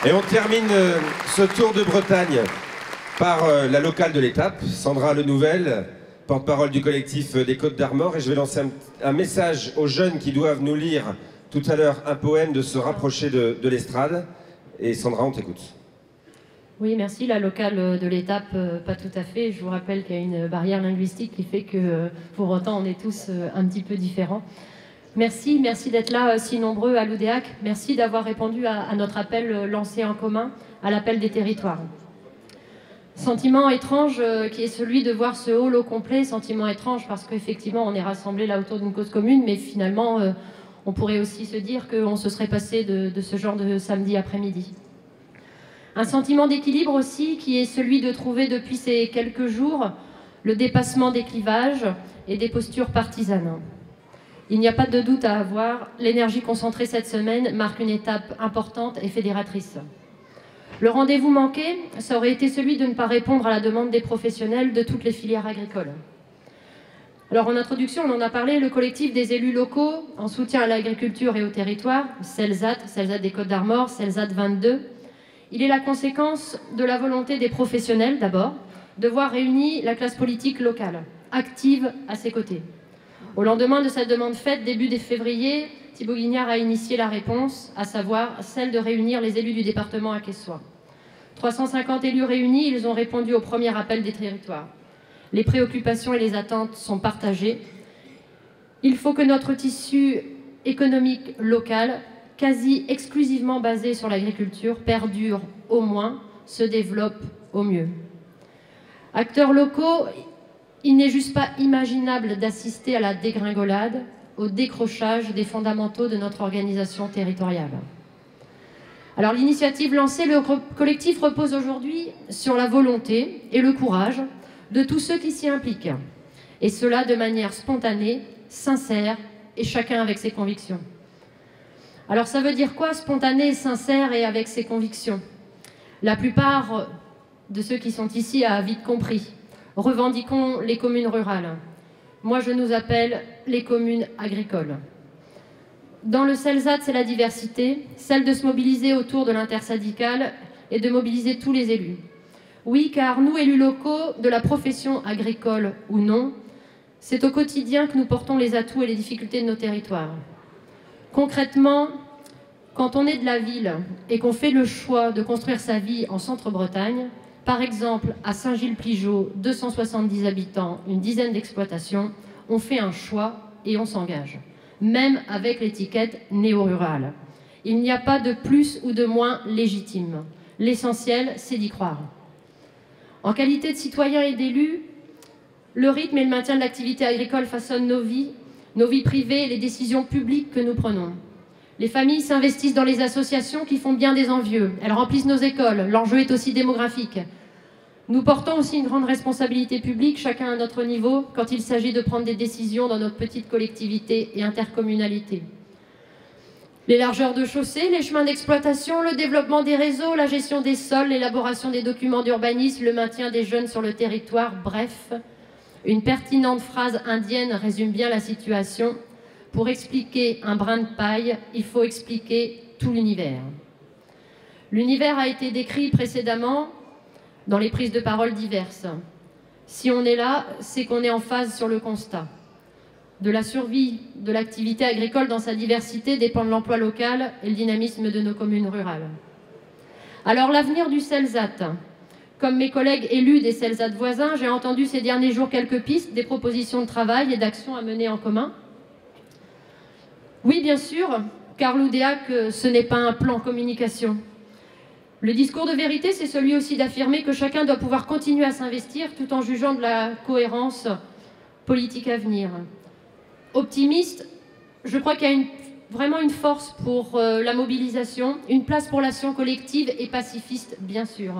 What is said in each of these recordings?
Et on termine ce tour de Bretagne par la locale de l'étape, Sandra Lenouvelle, porte-parole du collectif des Côtes d'Armor. Et je vais lancer un message aux jeunes qui doivent nous lire tout à l'heure un poème, de se rapprocher de l'estrade. Et Sandra, on t'écoute. Oui, merci. La locale de l'étape, pas tout à fait. Je vous rappelle qu'il y a une barrière linguistique qui fait que, pour autant, on est tous un petit peu différents. Merci d'être là si nombreux à l'Oudéac. Merci d'avoir répondu à notre appel lancé en commun, à l'appel des territoires. Sentiment étrange qui est celui de voir ce hall au complet. Sentiment étrange parce qu'effectivement, on est rassemblés là autour d'une cause commune, mais finalement, on pourrait aussi se dire qu'on se serait passé de ce genre de samedi après-midi. Un sentiment d'équilibre aussi qui est celui de trouver depuis ces quelques jours le dépassement des clivages et des postures partisanes. Il n'y a pas de doute à avoir, l'énergie concentrée cette semaine marque une étape importante et fédératrice. Le rendez-vous manqué, ça aurait été celui de ne pas répondre à la demande des professionnels de toutes les filières agricoles. Alors en introduction, on en a parlé, le collectif des élus locaux en soutien à l'agriculture et au territoire, CELSAT des Côtes d'Armor, CELSAT 22, il est la conséquence de la volonté des professionnels d'abord, de voir réunie la classe politique locale, active à ses côtés. Au lendemain de cette demande faite, début février, Thibaut Guignard a initié la réponse, à savoir celle de réunir les élus du département à Quessoy. 350 élus réunis, ils ont répondu au premier appel des territoires. Les préoccupations et les attentes sont partagées. Il faut que notre tissu économique local, quasi exclusivement basé sur l'agriculture, perdure au moins, se développe au mieux. Acteurs locaux, il n'est juste pas imaginable d'assister à la dégringolade, au décrochage des fondamentaux de notre organisation territoriale. Alors l'initiative lancée, le collectif repose aujourd'hui sur la volonté et le courage de tous ceux qui s'y impliquent, et cela de manière spontanée, sincère, et chacun avec ses convictions. Alors ça veut dire quoi, spontané, sincère et avec ses convictions? La plupart de ceux qui sont ici a vite compris. Revendiquons les communes rurales. Moi, je nous appelle les communes agricoles. Dans le CELSAT, c'est la diversité, celle de se mobiliser autour de l'intersyndical et de mobiliser tous les élus. Oui, car nous, élus locaux, de la profession agricole ou non, c'est au quotidien que nous portons les atouts et les difficultés de nos territoires. Concrètement, quand on est de la ville et qu'on fait le choix de construire sa vie en Centre-Bretagne, par exemple, à Saint-Gilles-Pligeaux, 270 habitants, une dizaine d'exploitations, on fait un choix et on s'engage, même avec l'étiquette néo-rurale. Il n'y a pas de plus ou de moins légitime. L'essentiel, c'est d'y croire. En qualité de citoyens et d'élus, le rythme et le maintien de l'activité agricole façonnent nos vies privées et les décisions publiques que nous prenons. Les familles s'investissent dans les associations qui font bien des envieux. Elles remplissent nos écoles. L'enjeu est aussi démographique. Nous portons aussi une grande responsabilité publique, chacun à notre niveau, quand il s'agit de prendre des décisions dans notre petite collectivité et intercommunalité. Les largeurs de chaussées, les chemins d'exploitation, le développement des réseaux, la gestion des sols, l'élaboration des documents d'urbanisme, le maintien des jeunes sur le territoire, bref, une pertinente phrase indienne résume bien la situation. Pour expliquer un brin de paille, il faut expliquer tout l'univers. L'univers a été décrit précédemment dans les prises de parole diverses. Si on est là, c'est qu'on est en phase sur le constat. De la survie de l'activité agricole dans sa diversité dépend de l'emploi local et le dynamisme de nos communes rurales. Alors l'avenir du CELSAT. Comme mes collègues élus des CELSAT voisins, j'ai entendu ces derniers jours quelques pistes, des propositions de travail et d'actions à mener en commun. Oui, bien sûr, car l'Oudéac, ce n'est pas un plan communication. Le discours de vérité, c'est celui aussi d'affirmer que chacun doit pouvoir continuer à s'investir tout en jugeant de la cohérence politique à venir. Optimiste, je crois qu'il y a vraiment une force pour la mobilisation, une place pour l'action collective et pacifiste, bien sûr.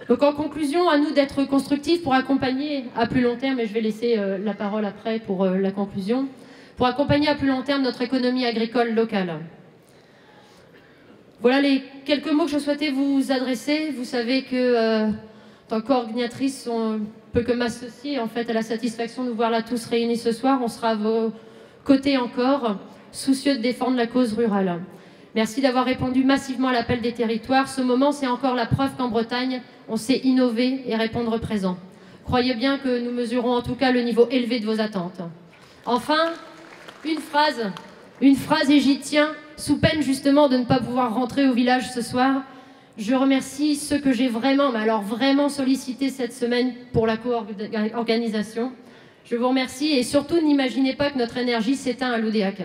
Donc en conclusion, à nous d'être constructifs pour accompagner à plus long terme, et je vais laisser la parole après pour la conclusion, pour accompagner à plus long terme notre économie agricole locale. Voilà les quelques mots que je souhaitais vous adresser. Vous savez que, en tant que coordinatrice, on ne peut que m'associer en fait à la satisfaction de vous voir là tous réunis ce soir. On sera à vos côtés encore, soucieux de défendre la cause rurale. Merci d'avoir répondu massivement à l'appel des territoires. Ce moment, c'est encore la preuve qu'en Bretagne, on sait innover et répondre présent. Croyez bien que nous mesurons en tout cas le niveau élevé de vos attentes. Enfin, une phrase et j'y tiens, sous peine justement de ne pas pouvoir rentrer au village ce soir. Je remercie ceux que j'ai vraiment, mais alors vraiment sollicité cette semaine pour la co-organisation. Je vous remercie et surtout n'imaginez pas que notre énergie s'éteint à l'Oudéac.